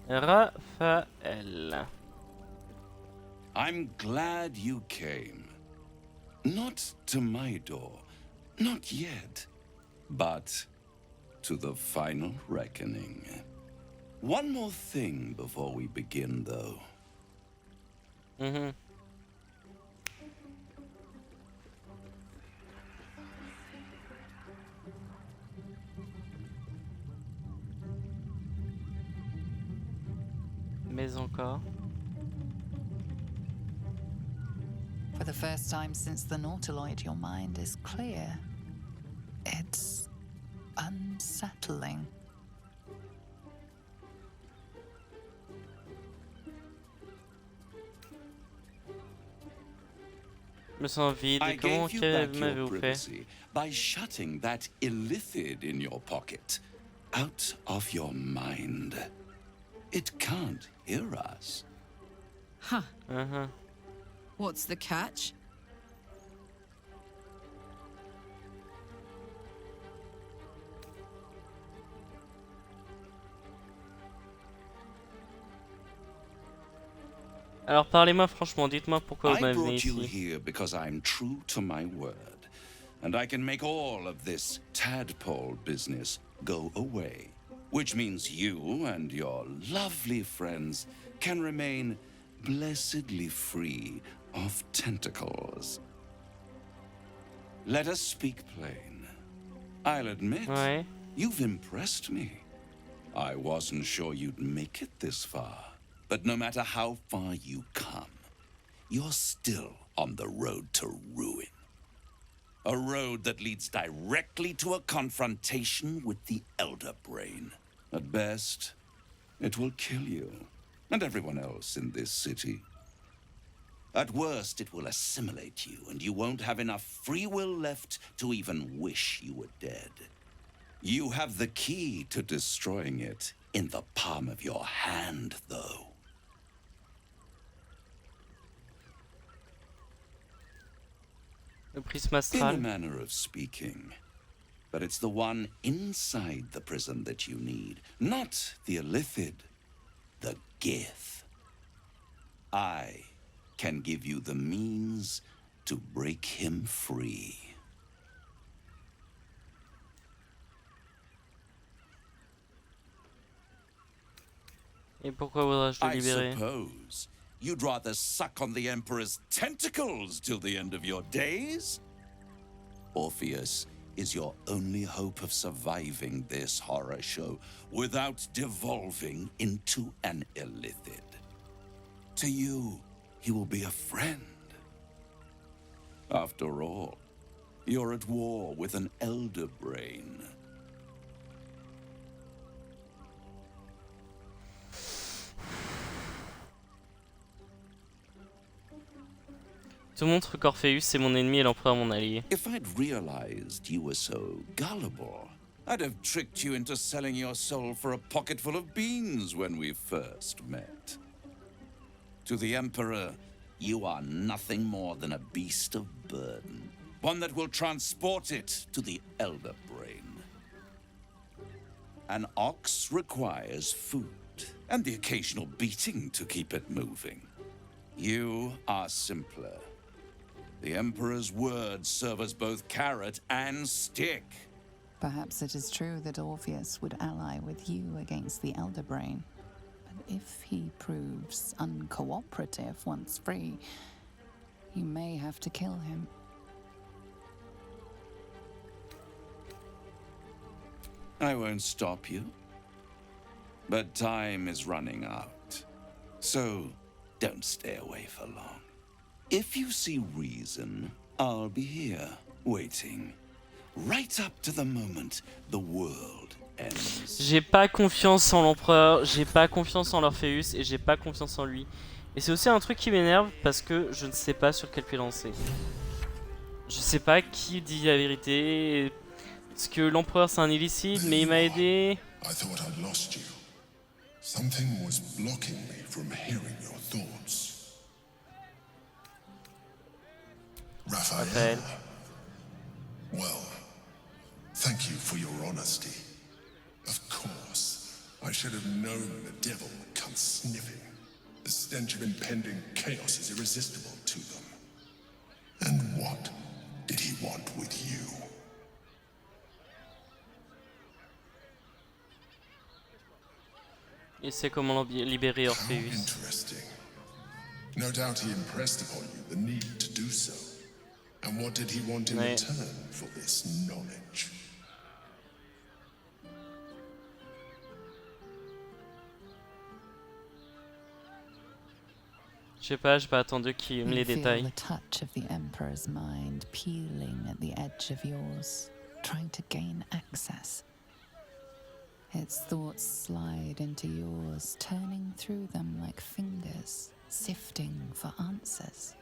Raphaël. I'm glad you came. Not to my door, not yet, but to the final reckoning. One more thing before we begin, though. Mais encore. For the first time since the Nautiloid, your mind is clear. It's unsettling. Je me sens vide. I Comment gave you back your m'avez-vous fait? privacy by shutting that illithid in your pocket out of your mind. It can't hear us. Huh. Uh-huh. What's the catch? Alors parlez-moi franchement, dites-moi pourquoi vous I m'avez brought you ici. here because I'm true to my word, and I can make all of this tadpole business go away, which means you and your lovely friends can remain blessedly free of tentacles. Let us speak plain. I'll admit, Ouais. you've impressed me. I wasn't sure you'd make it this far. But no matter how far you come, you're still on the road to ruin. A road that leads directly to a confrontation with the Elder Brain. At best, it will kill you and everyone else in this city. At worst, it will assimilate you, and you won't have enough free will left to even wish you were dead. You have the key to destroying it in the palm of your hand, though. Le prisme In a astral. manner of speaking. But it's the one inside the prison that you need, not the illithid, the Gith. I can give you the means to break him free. Et pourquoi voudrais-je le I libérer? suppose you'd rather suck on the Emperor's tentacles till the end of your days? Orpheus is your only hope of surviving this horror show without devolving into an illithid. To you, he will be a friend. After all, you're at war with an Elder Brain. Te montre qu'Orpheus est mon ennemi et l'empereur mon allié. If I'd realized you were so gullible, I'd have tricked you into selling your soul for a pocketful of beans when we first met. To the Emperor, you are nothing more than a beast of burden, one that will transport it to the Elder Brain. An ox requires food, and the occasional beating to keep it moving. You are simpler. The Emperor's words serve as both carrot and stick. Perhaps it is true that Orpheus would ally with you against the Elder Brain. But if he proves uncooperative once free, you may have to kill him. I won't stop you. But time is running out. So don't stay away for long. If you see reason, I'll be here, waiting. Right up to the moment the world ends. J'ai pas confiance en l'empereur, j'ai pas confiance en l'Orpheus et j'ai pas confiance en lui. Et c'est aussi un truc qui m'énerve parce que je ne sais pas sur quel pied lancer. Je sais pas qui dit la vérité. Parce que l'empereur c'est un illicide mais il m'a aidé. I thought I'd lost you. Something was blocking me from hearing your thoughts. Raphaël. Well, thank you for your honesty. Of course, I should have known the devil would come sniffing. The stench of impending chaos is irresistible to them. And what did he want with you? Il sait comment libérer How Orpheus. interesting. No doubt he impressed upon you the need to do so. And what did he want in Ouais. return for this knowledge? Je sais pas, j'ai pas attendu qu'il me You les feel détaille. the touch of the Emperor's mind peeling at the edge of yours, trying to gain access. Its thoughts slide into yours, turning through them like fingers, sifting for answers,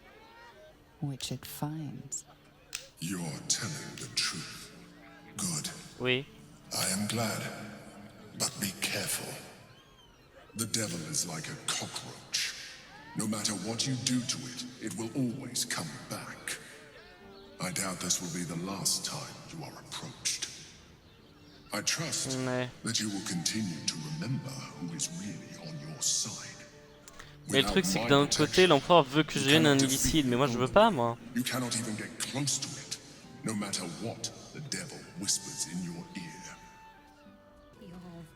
which it finds. You're telling the truth. Good. Oui. I am glad. But be careful. The devil is like a cockroach. No matter what you do to it, it will always come back. I doubt this will be the last time you are approached. I trust Ouais. that you will continue to remember who is really on your side. Mais le truc, c'est que Without d'un my autre côté, protection, l'empereur veut que je devienne un illicide, mais moi je veux pas, moi. you cannot even get close to it, no matter what the devil whispers in your ear.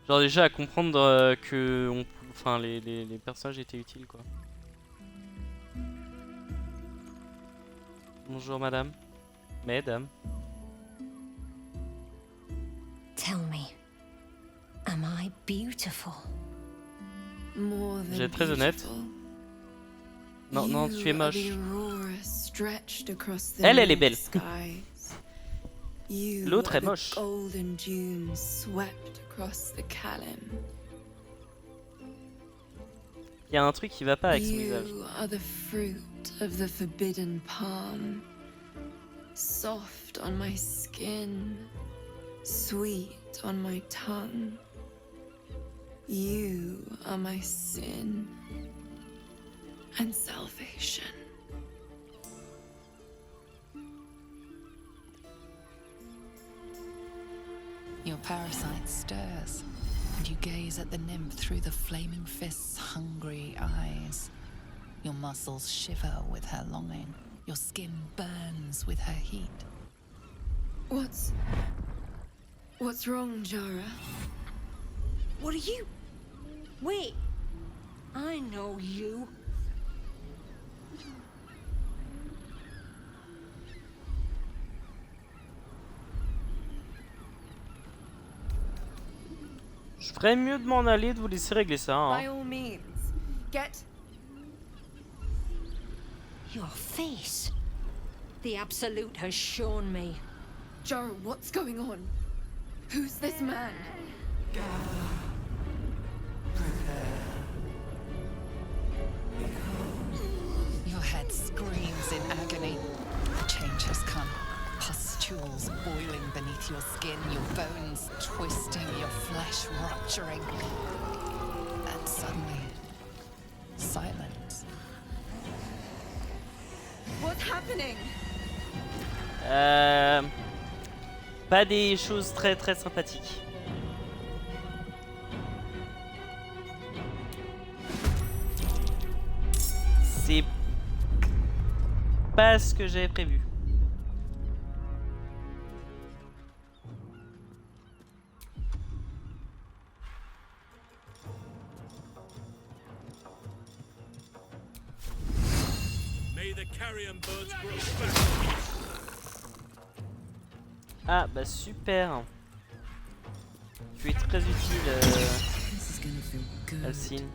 Genre déjà à comprendre que enfin, les personnages étaient utiles, quoi. Bonjour madame. Mesdames. Tell me, am I beautiful? More Je vais than être très honnête. beautiful. Non, non, You tu es are moche. the aurora stretched across the Elle est night belle. skies. You L'autre are est the moche. golden dunes swept across the Calym. Il y a un truc qui va pas avec son visage. You are the fruit of the forbidden palm, soft on my skin, sweet on my tongue. You are my sin and salvation. Your parasite stirs, and you gaze at the nymph through the flaming fist's hungry eyes. Your muscles shiver with her longing. Your skin burns with her heat. What's wrong, Jara? What are you? Wait, I know you. Je ferais mieux de m'en aller, de vous laisser régler ça. By Hein. all means, get. Your face. The Absolute has shown me. Jara, what's going on? Who's this man? Your head screams in agony. Change has come. Pustules boiling beneath your skin, your bones twisting, your flesh rupturing. And suddenly, silence. What's happening? Pas des choses très très sympathiques. C'est pas ce que j'avais prévu. May the carrion birds grow fat. Ah bah super. Tu es très utile, This is gonna feel good. Alcine.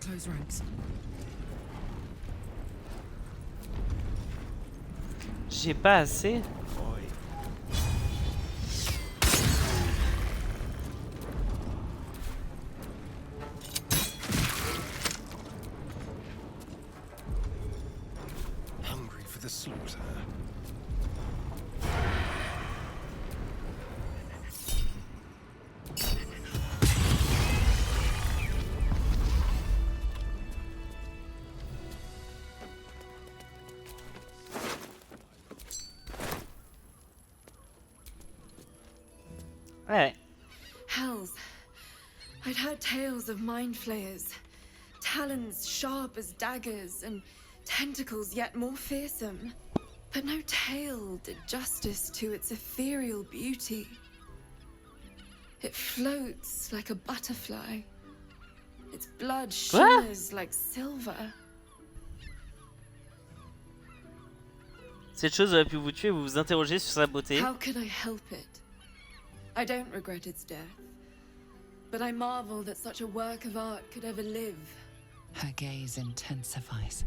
Close ranks. J'ai pas assez. the slaughter. Ouais. Hells. I'd heard tales of mind flayers, talons sharp as daggers, and tentacles yet more fearsome. But no tale did justice to its ethereal beauty. It floats like a butterfly. Its blood shimmers like silver. Cette chose aurait pu vous tuer, vous vous interrogez sur sa beauté. How could I help it? I don't regret its death, but I marvel that such a work of art could ever live. Her gaze intensifies.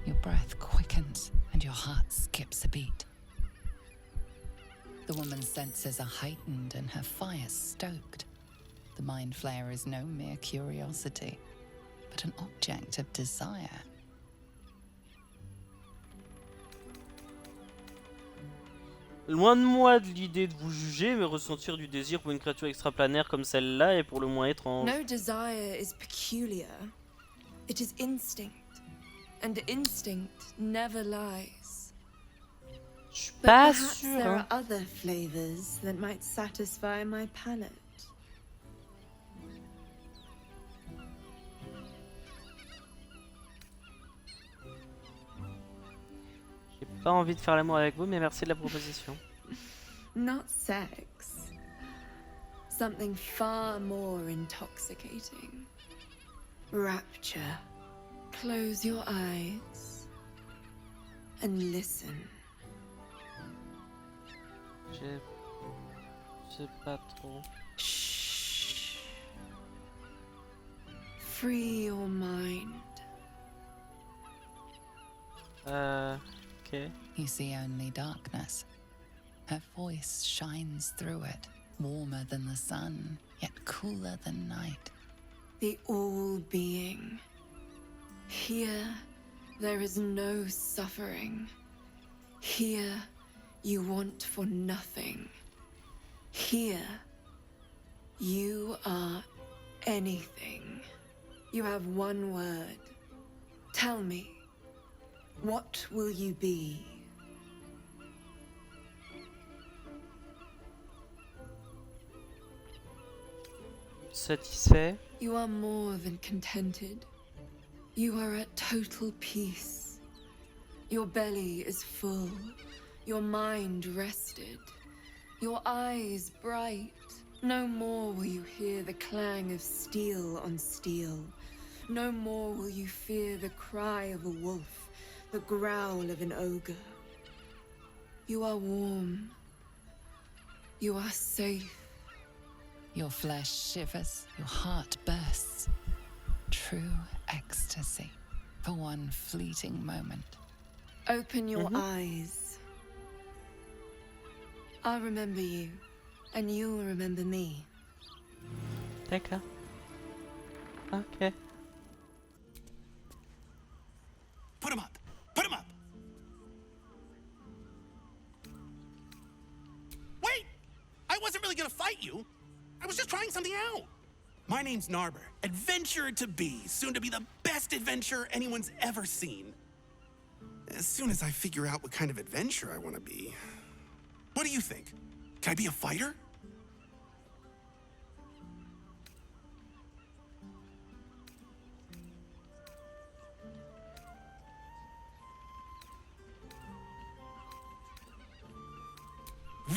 Your breath quickens and your heart skips a beat. The woman's senses are heightened and her fire stoked. The mind flayer is no mere curiosity, but an object of desire. Loin de moi de l'idée de vous juger, mais ressentir du désir pour une créature extraplanaire comme celle-là est pour le moins étrange. No desire is peculiar. It is instinct, and instinct never lies. Je suis But pas perhaps sûr. there Hein. are other flavors that might satisfy my palate. J'ai pas envie de faire l'amour avec vous, mais merci de la proposition. Not sex. Something far more intoxicating. Rapture. Close your eyes and listen. Je sais pas trop. Shh. Free your mind. Ok. You see only darkness. Her voice shines through it, warmer than the sun, yet cooler than night. The all-being. Here, there is no suffering. Here, you want for nothing. Here, you are anything. You have one word. Tell me, what will you be? Satisfait. You are more than contented. You are at total peace. Your belly is full. Your mind rested. Your eyes bright. No more will you hear the clang of steel on steel. No more will you fear the cry of a wolf, the growl of an ogre. You are warm. You are safe. Your flesh shivers, your heart bursts. True ecstasy for one fleeting moment. Open your eyes. I'll remember you, and you'll remember me. D'accord. Ok. Put him up! Put him up! Wait! I wasn't really gonna fight you. I was just trying something out. My name's Narber, adventurer to be, soon to be the best adventurer anyone's ever seen. As soon as I figure out what kind of adventurer I want to be. What do you think? Can I be a fighter?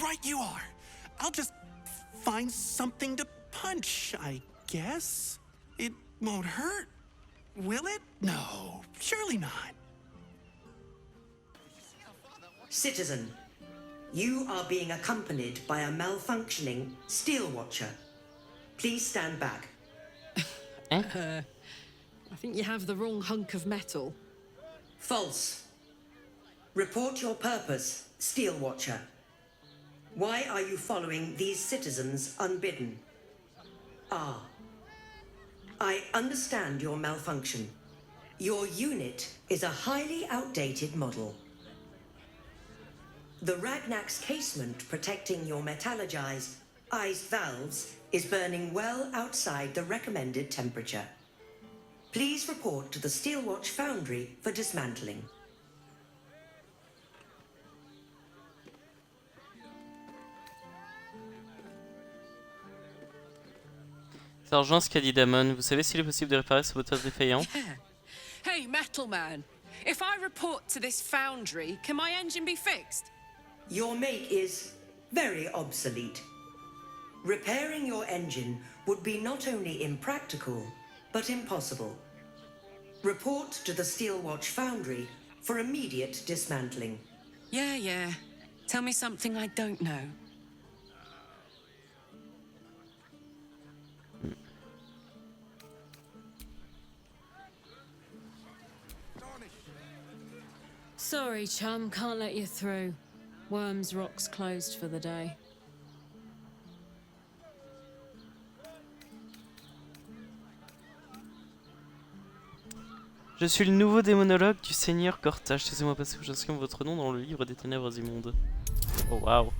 Right you are. I'll just find something to punch, I guess. It won't hurt, will it? No, surely not. Citizen, you are being accompanied by a malfunctioning steel watcher. Please stand back. I think you have the wrong hunk of metal. False. Report your purpose, steel watcher. Why are you following these citizens unbidden? Ah. I understand your malfunction. Your unit is a highly outdated model. The Ragnak's casement protecting your metallogized iced valves is burning well outside the recommended temperature. Please report to the Steelwatch Foundry for dismantling. Ça rejoint ce qu'a dit Damon. Vous savez s'il est possible de réparer ce moteur défaillant? Hey, Metal Man. If I report to this foundry, can my engine be fixed? Your make is very obsolete. Repairing your engine would be not only impractical, but impossible. Report to the Steelwatch Foundry for immediate dismantling. Yeah. Tell me something I don't know. Sorry, chum, can't let you through. Worms Rock's closed for the day. Je suis le nouveau démonologue du Seigneur Cortage. Laissez-moi passer où j'inscris votre nom dans le livre des ténèbres immondes. Oh waouh.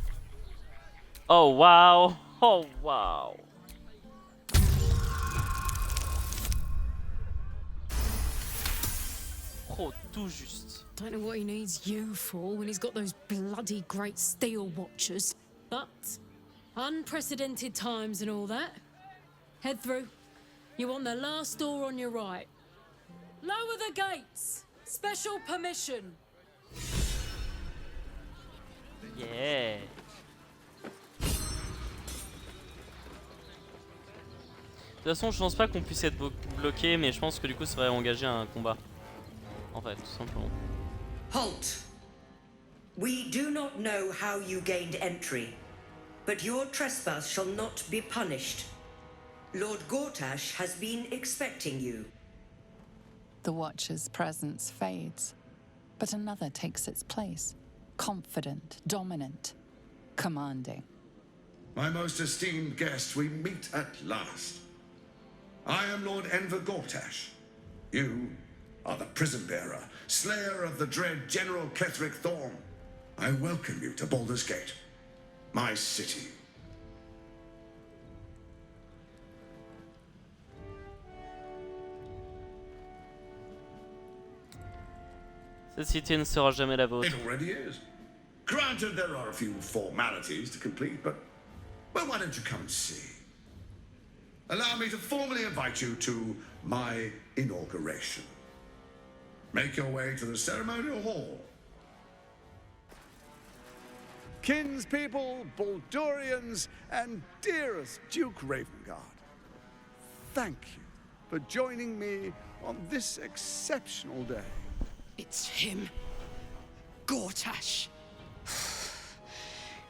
Oh waouh. Oh waouh. Oh, tout juste. Don't know what he needs you for when he's got those bloody great steel watchers. But unprecedented times and all that. Head through. You want the last door on your right. Lower the gates. Special permission. Yeah. De toute façon, je pense pas qu'on puisse être bloqué, mais je pense que du coup, ça va engager un combat. En fait, tout simplement. Halt! We do not know how you gained entry, but your trespass shall not be punished. Lord Gortash has been expecting you. The Watcher's presence fades, but another takes its place. Confident, dominant, commanding. My most esteemed guest, we meet at last. I am Lord Enver Gortash. You are the prison bearer, slayer of the dread General Ketheric Thorm. I welcome you to Baldur's Gate, my city. Cette cité ne sera jamais la vôtre. It already is. Granted, there are a few formalities to complete, but well, why don't you come and see? Allow me to formally invite you to my inauguration. Make your way to the ceremonial hall. Kinspeople, Baldurians, and dearest Duke Ravengard, thank you for joining me on this exceptional day. It's him. Gortash.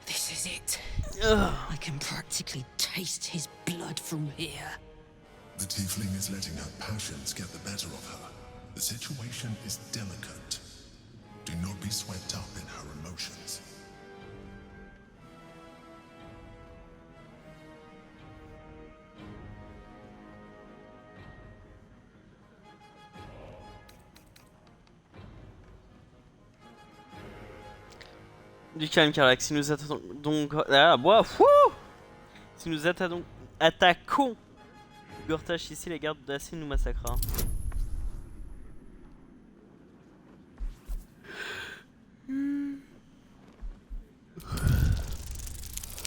This is it. Ugh. I can practically taste his blood from here. The tiefling is letting her passions get the better of her. The situation is delicate. Do not be swept up in her emotions. Du calme, Carac. Si nous attaquons donc... Ah, bois, si nous attaquons Gortash ici, les gardes d'acier nous massacrera.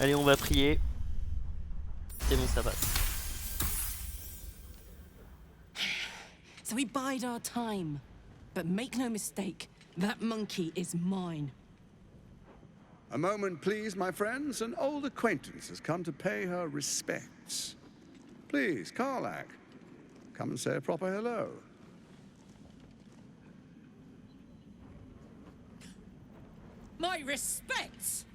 Allez, on va prier. C'est bon, ça passe. So we bide our time. But make no mistake, that monkey is mine. A moment, please, my friends. An old acquaintance has come to pay her respects. Please, Karlak, come and say a proper hello. My respects!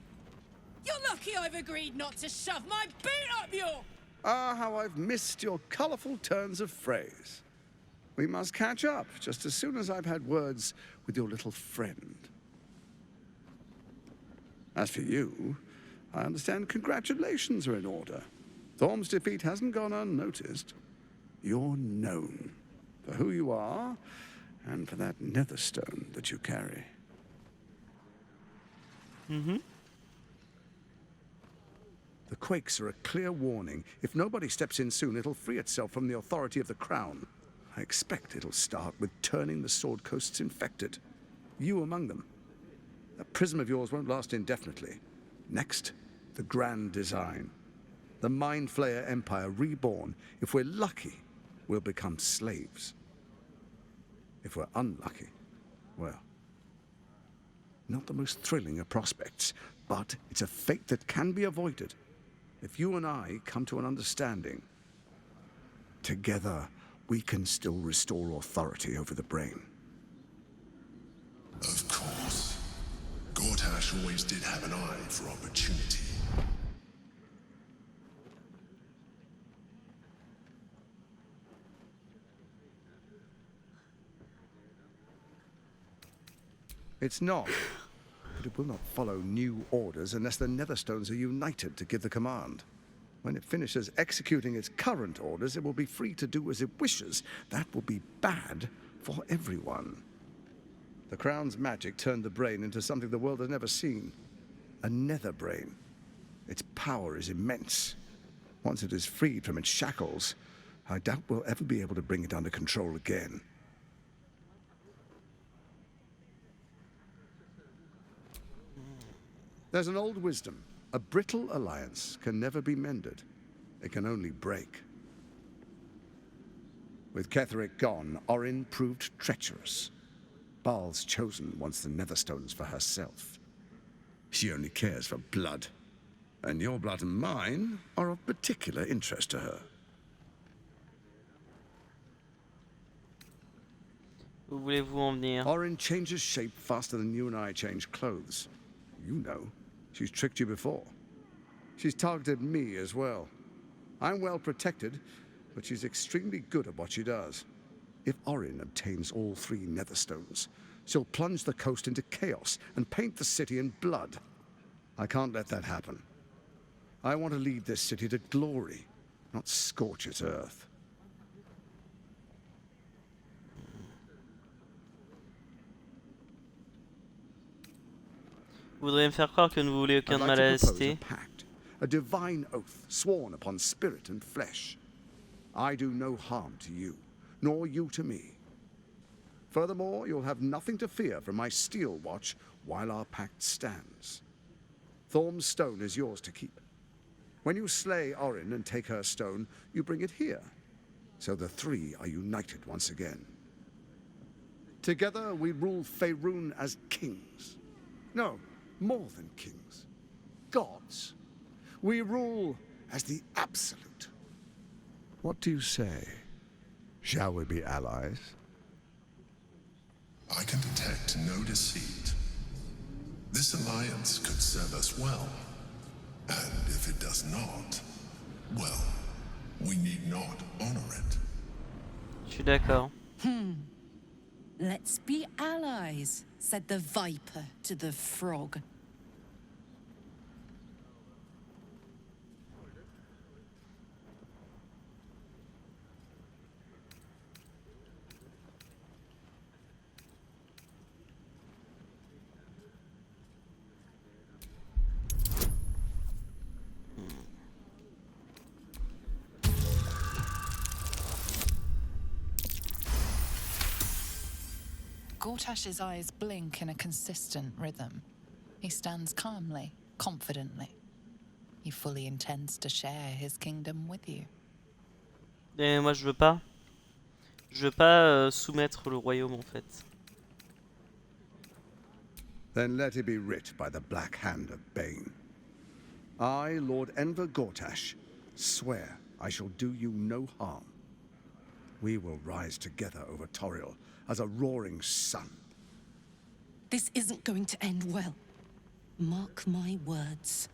You're lucky I've agreed not to shove my boot up your... Ah, how I've missed your colourful turns of phrase. We must catch up just as soon as I've had words with your little friend. As for you, I understand congratulations are in order. Thorm's defeat hasn't gone unnoticed. You're known for who you are and for that netherstone that you carry. Mhm. The quakes are a clear warning. If nobody steps in soon, it'll free itself from the authority of the crown. I expect it'll start with turning the Sword Coasts infected. You among them. That prism of yours won't last indefinitely. Next, the grand design. The Mind Flayer Empire reborn. If we're lucky, we'll become slaves. If we're unlucky, well, not the most thrilling of prospects, but it's a fate that can be avoided. If you and I come to an understanding, together we can still restore authority over the brain. Of course. Gortash always did have an eye for opportunity. It's not, but it will not follow new orders unless the Netherstones are united to give the command. When it finishes executing its current orders, it will be free to do as it wishes. That will be bad for everyone. The Crown's magic turned the brain into something the world has never seen. A nether brain. Its power is immense. Once it is freed from its shackles, I doubt we'll ever be able to bring it under control again. There's an old wisdom. A brittle alliance can never be mended. It can only break. With Ketheric gone, Orin proved treacherous. Baal's chosen wants the Netherstones for herself. She only cares for blood. And your blood and mine are of particular interest to her. Où voulez-vous en venir? Orin changes shape faster than you and I change clothes. You know. She's tricked you before. She's targeted me as well. I'm well protected, but she's extremely good at what she does. If Orin obtains all 3 Netherstones, she'll plunge the coast into chaos and paint the city in blood. I can't let that happen. I want to lead this city to glory, not scorch its earth. Vous voudriez me faire croire que ne vous voulez aucun I'd de like mal à to la propose a cité? pact, a divine oath sworn upon spirit and flesh. I do no harm to you, nor you to me. Furthermore, you'll have nothing to fear from my steel watch while our pact stands. Thorm's stone is yours to keep. When you slay Orin and take her stone, you bring it here, so the 3 are united once again. Together we rule Faerun as kings. No, more than kings. Gods. We rule as the Absolute. What do you say? Shall we be allies? I can detect no deceit. This alliance could serve us well. And if it does not, well, we need not honor it. Je suis d'accord. Let's be allies, said the viper to the frog. Gortash's eyes blink in a consistent rhythm. He stands calmly, confidently. He fully intends to share his kingdom with you. Et moi je veux pas. Je veux pas soumettre le royaume en fait. Then let it be writ by the black hand of Bane. I, Lord Enver Gortash, swear I shall do you no harm. We will rise together over Toriel as a roaring sun. This isn't going to end well. Mark my words.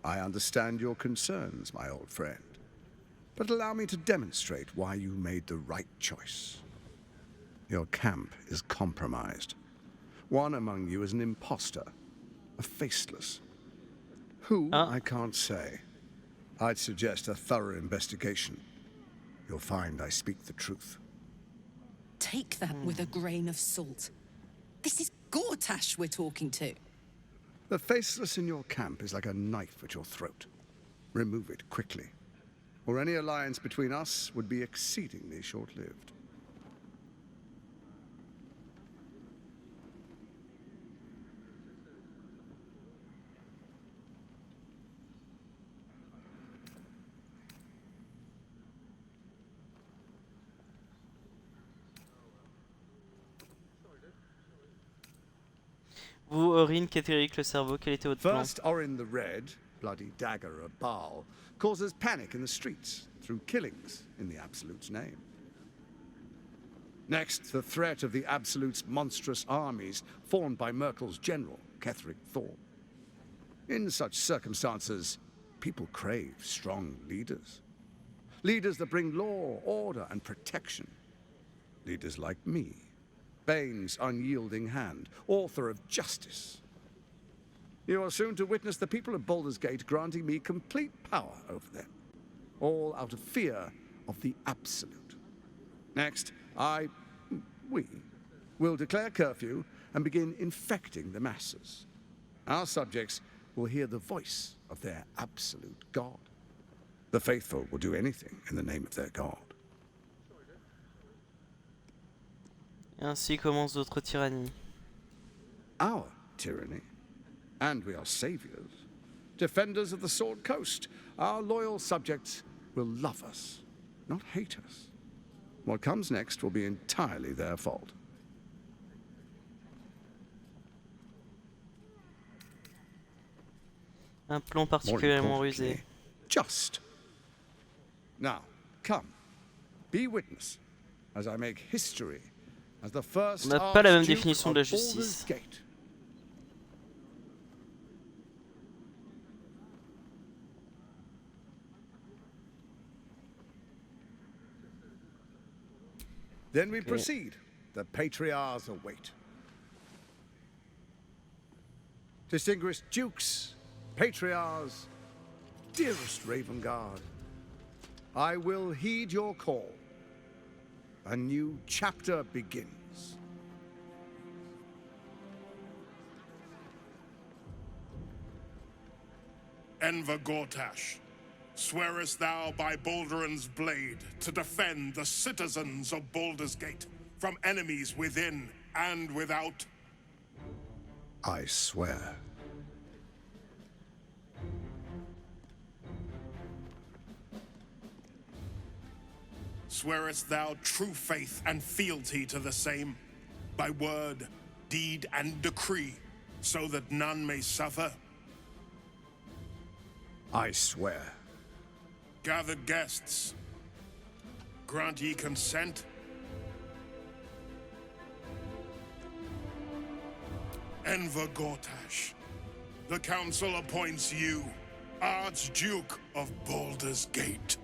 I understand your concerns, my old friend. But allow me to demonstrate why you made the right choice. Your camp is compromised. One among you is an imposter, a faceless. Who, I can't say. I'd suggest a thorough investigation. You'll find I speak the truth. Take that with a grain of salt. This is Gortash we're talking to. The faceless in your camp is like a knife at your throat. Remove it quickly, or any alliance between us would be exceedingly short-lived. Vous, Orin, Kétéric, le cerveau, quel était votre plan? First, Orin the Red, bloody dagger of Baal, causes panic in the streets through killings in the Absolute's name. Next, the threat of the Absolute's monstrous armies formed by Merkel's general, Ketheric Thor. In such circumstances, people crave strong leaders. Leaders that bring law, order, and protection. Leaders like me, Bane's unyielding hand, author of justice. You are soon to witness the people of Baldur's Gate granting me complete power over them, all out of fear of the Absolute. Next, we will declare curfew and begin infecting the masses. Our subjects will hear the voice of their absolute God. The faithful will do anything in the name of their God. Et ainsi commencent d'autres tyrannies. Our tyranny. And we are saviors. Defenders of the Sword Coast. Our loyal subjects will love us, not hate us. What comes next will be entirely their fault. Un plan particulièrement rusé. Just. Now, come. Be witness as I make history as the first On n'a pas la même Archduke définition of de la Baldur's justice. Gate. Then we proceed. The patriarchs await. Distinguished dukes, patriarchs, dearest Raven Guard, I will heed your call. A new chapter begins. Enver Gortash, swearest thou by Balduran's blade to defend the citizens of Baldur's Gate from enemies within and without? I swear. Swearest thou true faith and fealty to the same, by word, deed, and decree, so that none may suffer? I swear. Gathered guests, grant ye consent? Enver Gortash, the council appoints you Archduke of Baldur's Gate.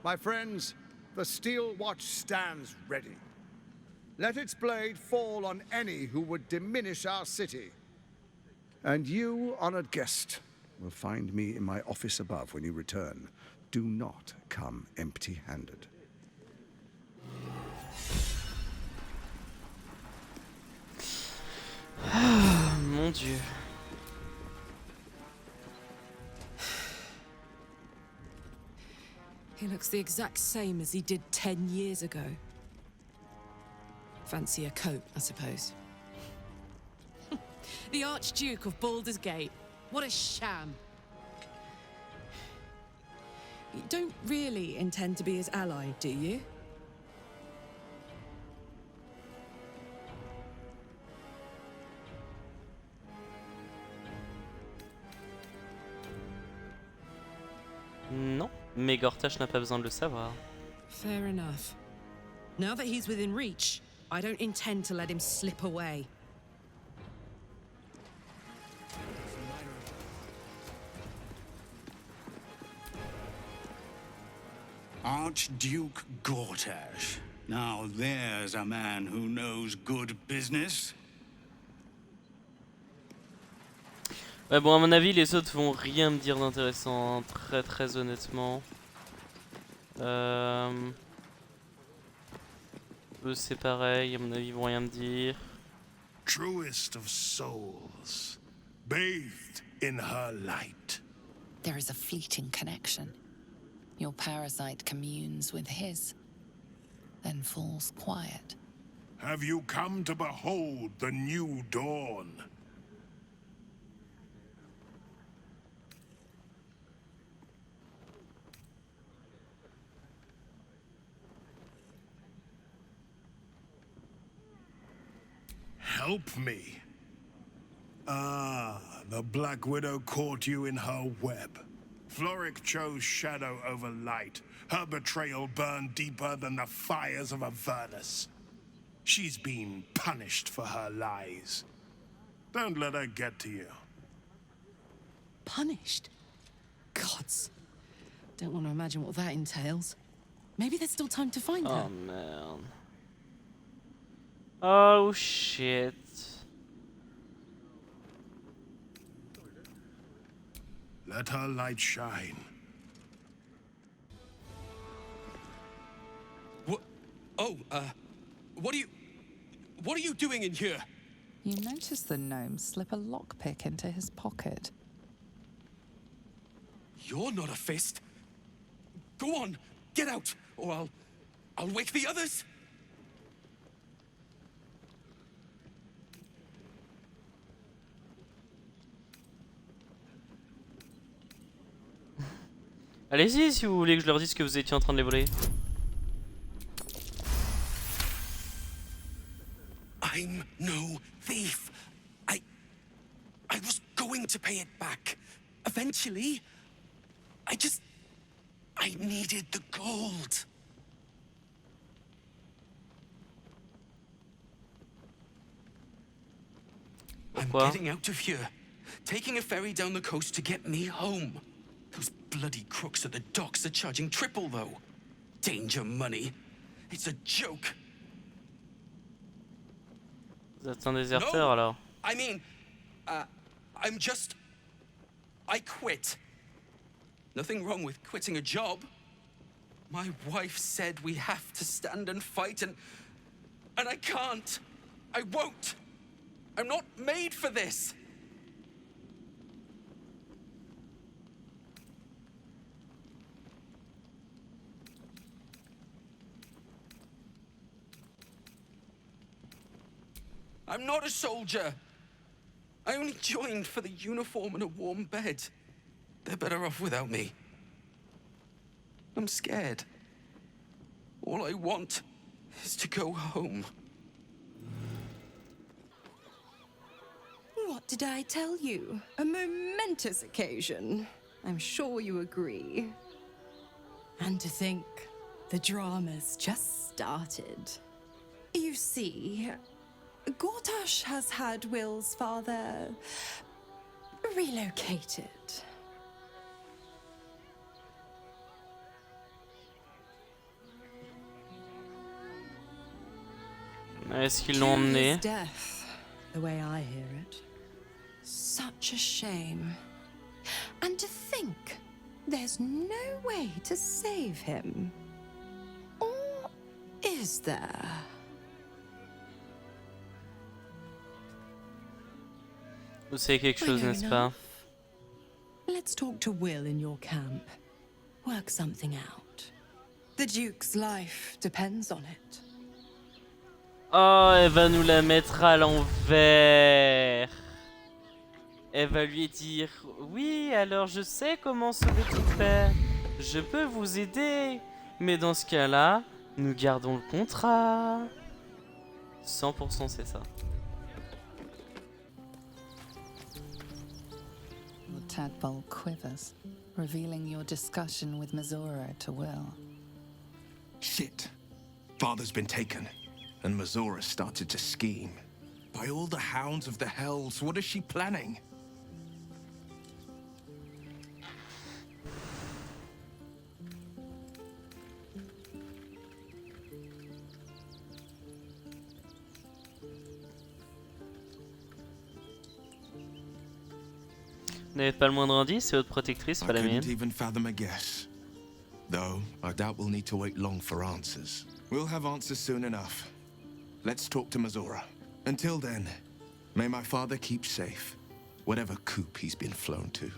My friends, the steel watch stands ready. Let its blade fall on any who would diminish our city. And you, honored guest, will find me in my office above when you return. Do not come empty-handed. Mon Dieu. He looks the exact same as he did 10 years ago. Fancy a coat, I suppose. The Archduke of Baldur's Gate. What a sham. You don't really intend to be his ally, do you? Non, mais Gortash n'a pas besoin de le savoir. Fair enough. Now that he's within reach, I don't intend to let him slip away. Archduke Gortash. Now there's a man who knows good business. Ouais, bon, à mon avis, les autres vont rien me dire d'intéressant, hein, très honnêtement. Eux c'est pareil, à mon avis ils vont rien me dire. Truest of souls, bathed in her light. There is a fleeting connection. Your parasite communes with his, then falls quiet. Have you come to behold the new dawn? Help me. Ah, the Black Widow caught you in her web. Floric chose shadow over light. Her betrayal burned deeper than the fires of Avernus. She's been punished for her lies. Don't let her get to you. Punished? Gods. Don't want to imagine what that entails. Maybe there's still time to find her. Oh man. Oh shit. Let her light shine. What? Oh, what are you doing in here? You notice the gnome slip a lockpick into his pocket. You're not a fist. Go on, get out, or I'll wake the others. Allez-y si vous voulez que je leur dise que vous étiez en train de les voler. I'm no thief. I was going to pay it back. Eventually. I needed the gold. Pourquoi? I'm getting out of here. Taking a ferry down the coast to get me home. Those bloody crooks at the docks are charging triple, though. Danger money. It's a joke. Vous êtes un déserteur alors? I mean, I quit. Nothing wrong with quitting a job. My wife said we have to stand and fight, and I can't. I won't. I'm not made for this. I'm not a soldier. I only joined for the uniform and a warm bed. They're better off without me. I'm scared. All I want is to go home. What did I tell you? A momentous occasion. I'm sure you agree. And to think, the drama's just started. You see, Gortash has had Will's father relocated. Est-ce qu'ils l'ont emmené? His death, the way I hear it. Such a shame. And to think, there's no way to save him. Or is there? Vous savez quelque chose, n'est-ce pas? Let's talk to Will in your camp. Work something out. The Duke's life depends on it. Oh, elle va nous la mettre à l'envers. Elle va lui dire oui, alors je sais comment sauver ton père. Je peux vous aider. Mais dans ce cas-là, nous gardons le contrat. 100% c'est ça. Your tadpole quivers, revealing your discussion with Mazora to Will. Shit. Father's been taken, and Mazora started to scheme. By all the hounds of the hells, what is she planning? Vous n'avez pas le moindre indice, c'est votre protectrice, pas la mienne. Couldn't even fathom a guess. Though, I doubt we'll need to wait long for answers. We'll have answers soon enough. Let's talk to Mazora. Until then, may my father keep safe, whatever coop he's been flown to.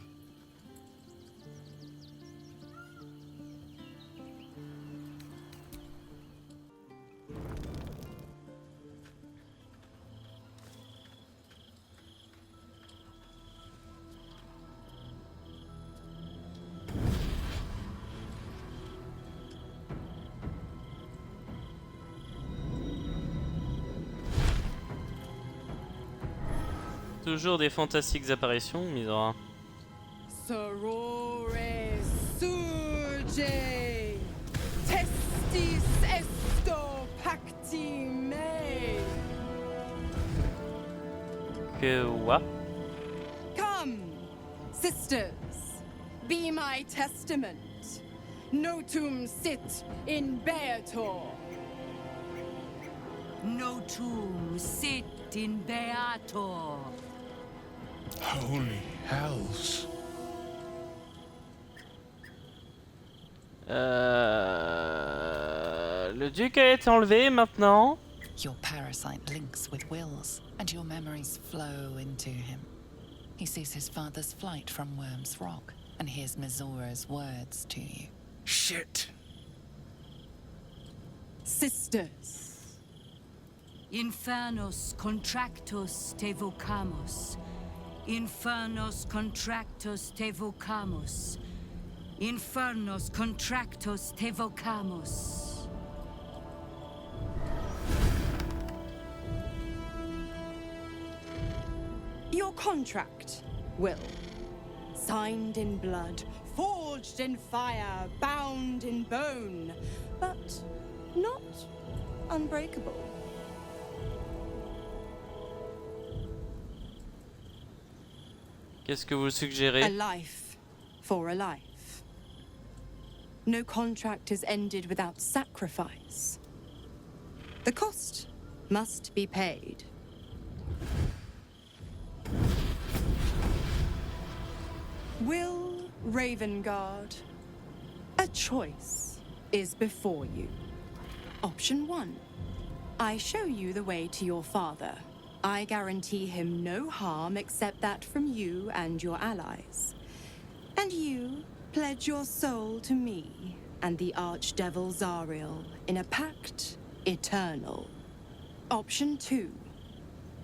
Toujours des fantastiques apparitions, Misora. Sorore surge, testis esto pacti me. Que what? Come, sisters, be my testament. Notum sit in Beator. Notum sit in Beator. Holy hells. Le duc a été enlevé maintenant. Your parasite links with Will's, and your memories flow into him. He sees his father's flight from Worm's Rock, and hears Mizora's words to you. Shit. Sisters. Infernos contractus te vocamus. Infernos contractus te vocamus. Infernos contractus te vocamus. Your contract, Will. Signed in blood, forged in fire, bound in bone, but not unbreakable. Qu'est-ce que vous suggérez? A life for a life. No contract is ended without sacrifice. The cost must be paid. Will Ravengard, a choice is before you. Option 1. I show you the way to your father. I guarantee him no harm except that from you and your allies. And you pledge your soul to me and the Archdevil Zariel in a pact eternal. Option 2.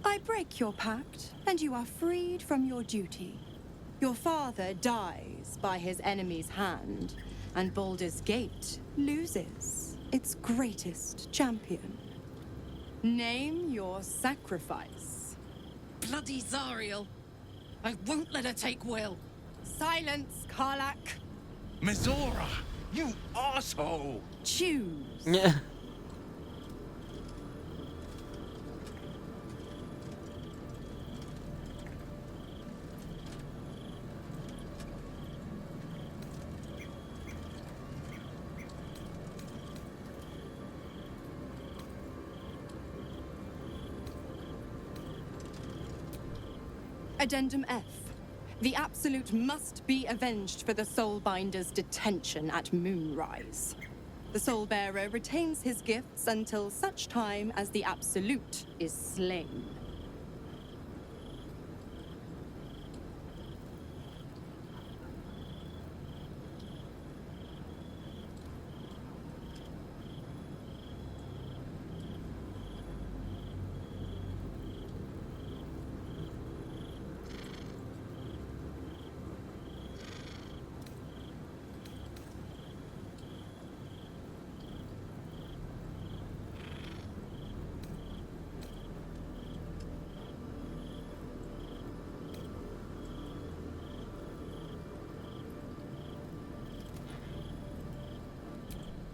I break your pact and you are freed from your duty. Your father dies by his enemy's hand, and Baldur's Gate loses its greatest champion. Name your sacrifice. Bloody Zariel. I won't let her take Will. Silence, Karlak. Mazora, you asshole! Choose. Yeah. Addendum F. The Absolute must be avenged for the Soulbinder's detention at Moonrise. The Soulbearer retains his gifts until such time as the Absolute is slain.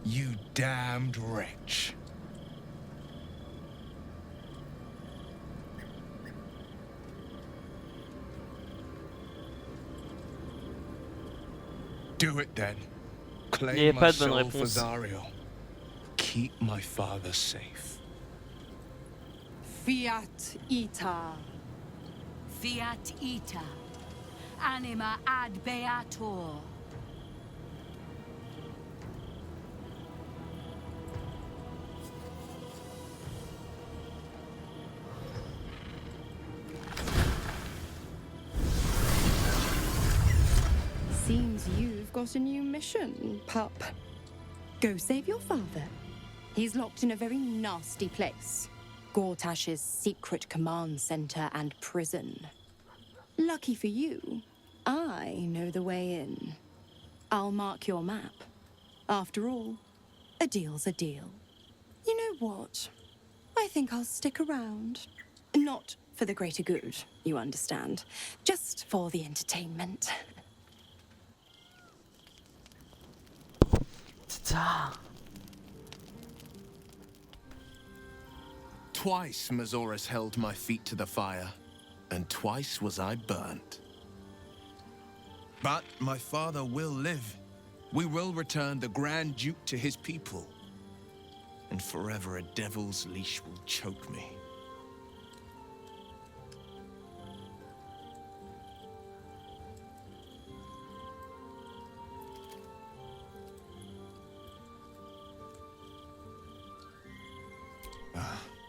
You damned wretch. Do it then. Claim my soul for Zariel. Keep my father safe. Fiat ita. Fiat ita. Anima ad beator. got a new mission, pup. Go save your father. He's locked in a very nasty place. Gortash's secret command center and prison. Lucky for you, I know the way in. I'll mark your map. After all, a deal's a deal. You know what? I think I'll stick around. Not for the greater good, you understand. Just for the entertainment. Ta-ta. Twice Mazoras held my feet to the fire, and twice was I burnt. But my father will live. We will return the Grand Duke to his people. And forever a devil's leash will choke me.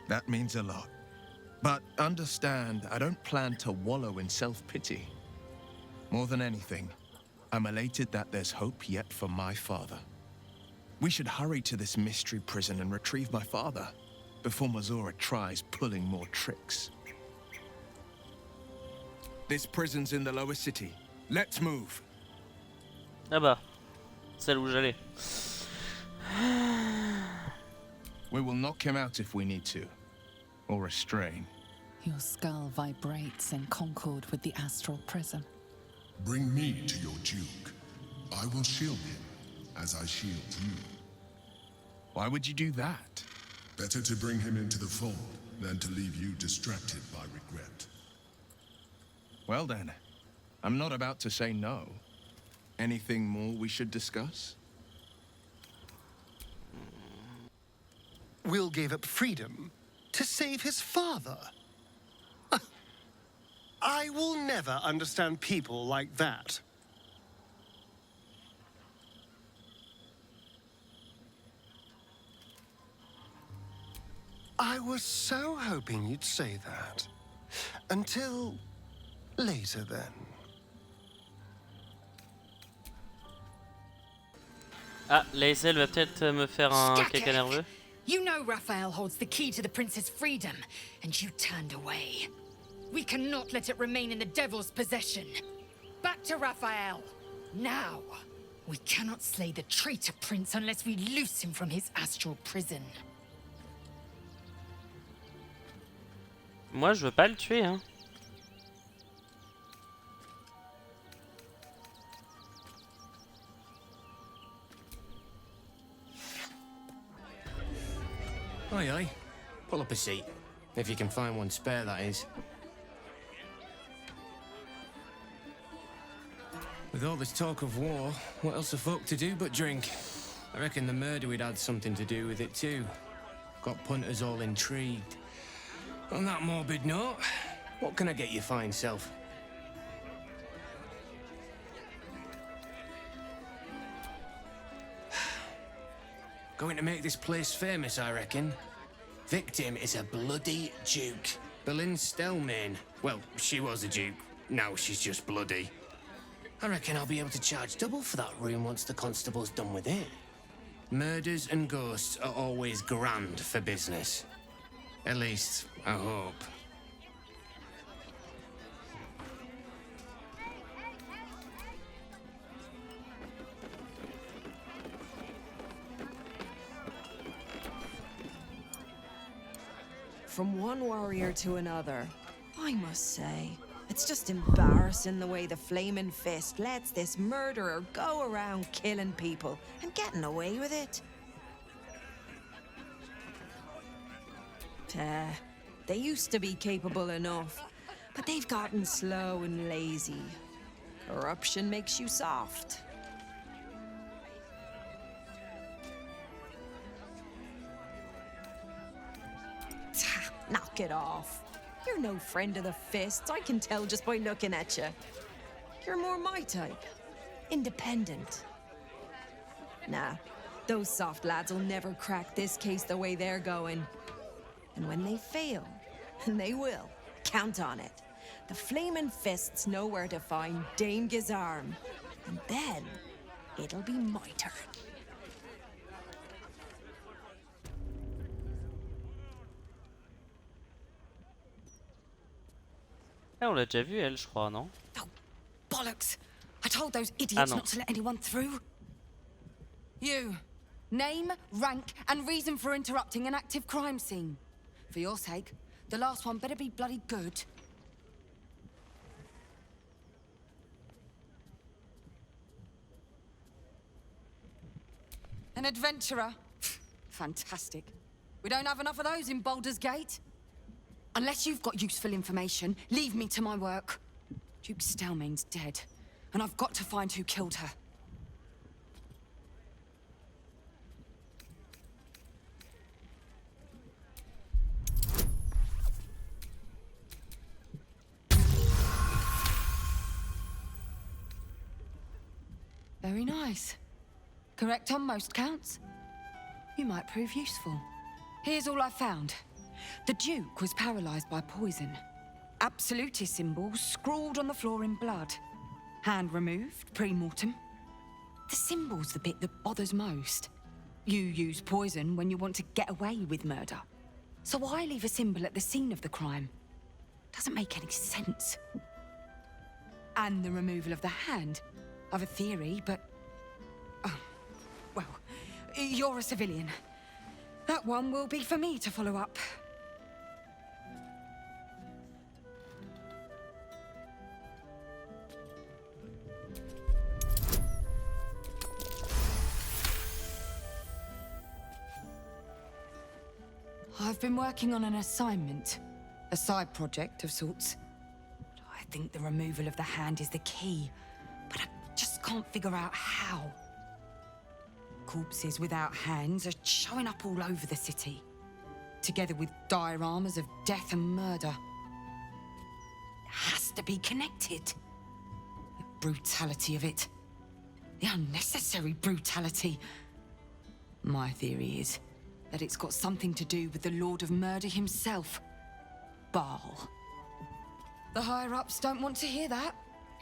That means a lot. But understand, I don't plan to wallow in self-pity. More than anything, I'm elated that there's hope yet for my father. We should hurry to this mystery prison and retrieve my father before Mazora tries pulling more tricks. This prison's in the lower city. Let's move. Ah bah, celle où j'allais. We will knock him out if we need to, or restrain. Your skull vibrates in concord with the astral prism. Bring me to your Duke. I will shield him, as I shield you. Why would you do that? Better to bring him into the fold than to leave you distracted by regret. Well then, I'm not about to say no. Anything more we should discuss? Will gave up freedom to save his father. I will never understand people like that. I was so hoping you'd say that. Until later, then. Ah, Lae'zel va peut-être me faire un caca nerveux. You know Raphael holds the key to the prince's freedom, and you turned away. We cannot let it remain in the devil's possession. Back to Raphael, now. We cannot slay the traitor prince unless we loose him from his astral prison. Moi, je veux pas le tuer, hein. Aye, aye. Pull up a seat. If you can find one spare, that is. With all this talk of war, what else are folk to do but drink? I reckon the murder we'd had something to do with it too. Got punters all intrigued. On that morbid note, what can I get you fine self? Going to make this place famous, I reckon. Victim is a bloody duke. Boleyn Stelmane. Well, she was a duke. Now she's just bloody. I reckon I'll be able to charge double for that room once the constable's done with it. Murders and ghosts are always grand for business. At least, I hope. From one warrior to another, I must say, it's just embarrassing the way the Flaming Fist lets this murderer go around killing people and getting away with it. They used to be capable enough, but they've gotten slow and lazy. Corruption makes you soft. Knock it off. You're no friend of the Fists, I can tell just by looking at you. You're more my type. Independent. Nah, those soft lads will never crack this case the way they're going. And when they fail, and they will, count on it, the Flaming Fists know where to find Dame Gizarm. And then, it'll be my turn. Ah, on l'a déjà vu, elle, je crois, non? Bollocks! I told those Ah, idiots non. not to let anyone through. You. Name, rank, and reason for interrupting an active crime scene. For your sake, the last one better be bloody good. An adventurer? Fantastic. We don't have enough of those in Baldur's Gate. Unless you've got useful information, leave me to my work. Duke Stelmane's dead, and I've got to find who killed her. Very nice. Correct on most counts. You might prove useful. Here's all I found. The Duke was paralyzed by poison. Absolutist symbols scrawled on the floor in blood. Hand removed, pre-mortem. The symbol's the bit that bothers most. You use poison when you want to get away with murder. So why leave a symbol at the scene of the crime? Doesn't make any sense. And the removal of the hand. I've a theory, but... Oh, well, you're a civilian. That one will be for me to follow up. I've been working on an assignment. A side project of sorts. I think the removal of the hand is the key, but I just can't figure out how. Corpses without hands are showing up all over the city, together with dioramas of death and murder. It has to be connected. The brutality of it. The unnecessary brutality. My theory is that it's got something to do with the Lord of Murder himself, Baal. The higher-ups don't want to hear that,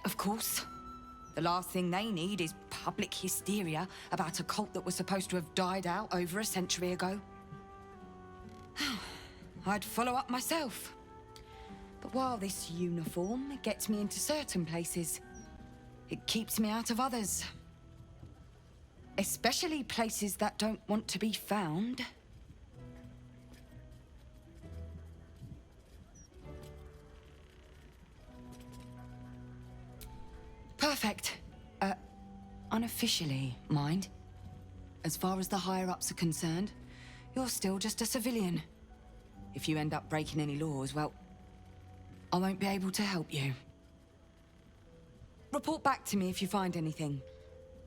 of course. The last thing they need is public hysteria about a cult that was supposed to have died out over a century ago. I'd follow up myself. But while this uniform gets me into certain places, it keeps me out of others. Especially places that don't want to be found. Perfect. Unofficially, mind. As far as the higher-ups are concerned, you're still just a civilian. If you end up breaking any laws, well, I won't be able to help you. Report back to me if you find anything.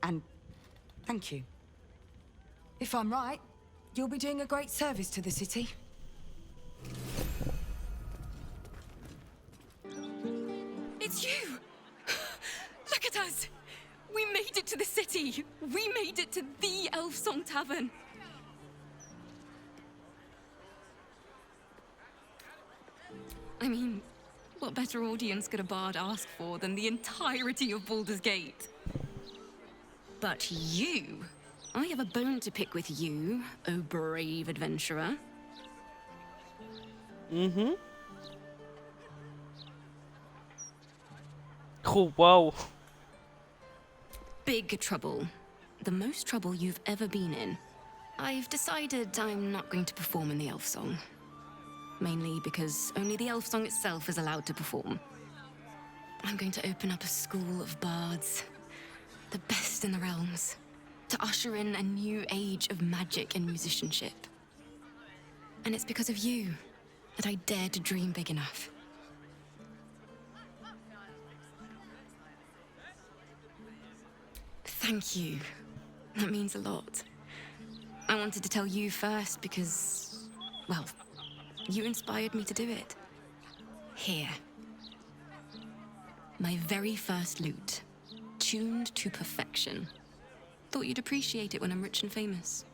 And thank you. If I'm right, you'll be doing a great service to the city. It's you! Look at us! We made it to the city! We made it to the Elf Song Tavern! I mean, what better audience could a bard ask for than the entirety of Baldur's Gate? But you... I have a bone to pick with you, oh brave adventurer. Mm-hmm. Oh, wow. Big trouble. The most trouble you've ever been in. I've decided I'm not going to perform in the Elf Song. Mainly because only the Elf Song itself is allowed to perform. I'm going to open up a school of bards. The best in the realms. To usher in a new age of magic and musicianship. And it's because of you that I dare to dream big enough. Thank you. That means a lot. I wanted to tell you first because, well, you inspired me to do it. Here. My very first lute, tuned to perfection. Thought you'd appreciate it when I'm rich and famous.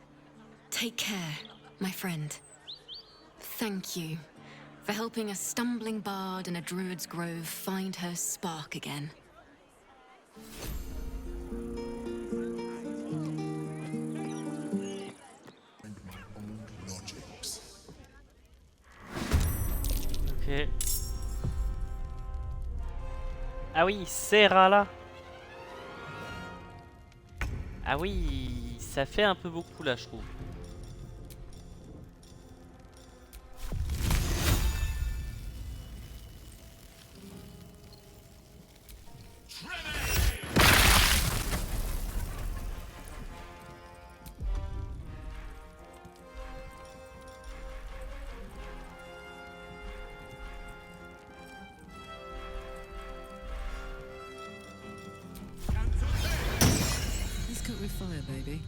Take care, my friend. Thank you for helping a stumbling bard in a druid's grove find her spark again. Ah oui, Serra là. Ah oui, ça fait un peu beaucoup là, je trouve. Let's cook with fire, baby.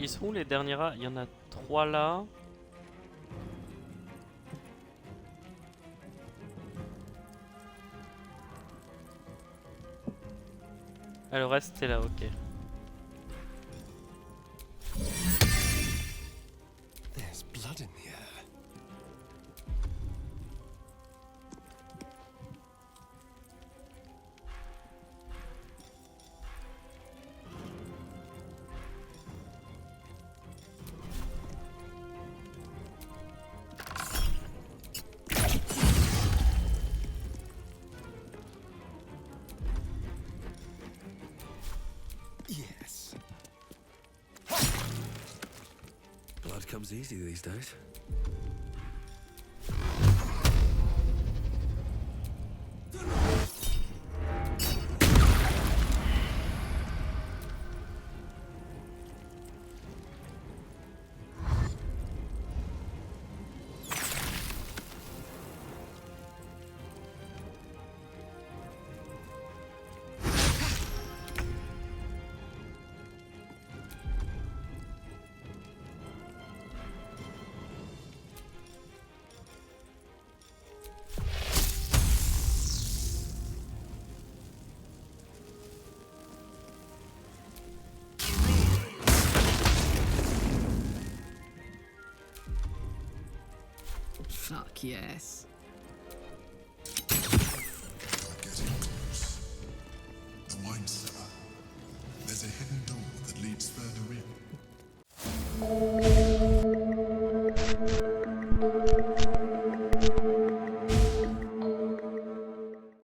Ils sont où les derniers rats? Il y en a 3 là. Ah, le reste c'est là, ok. There's blood in the air. Yes. Blood comes easy these days. Fuck yes. Getting close. The wine cellar. There's a hidden door that leads further in.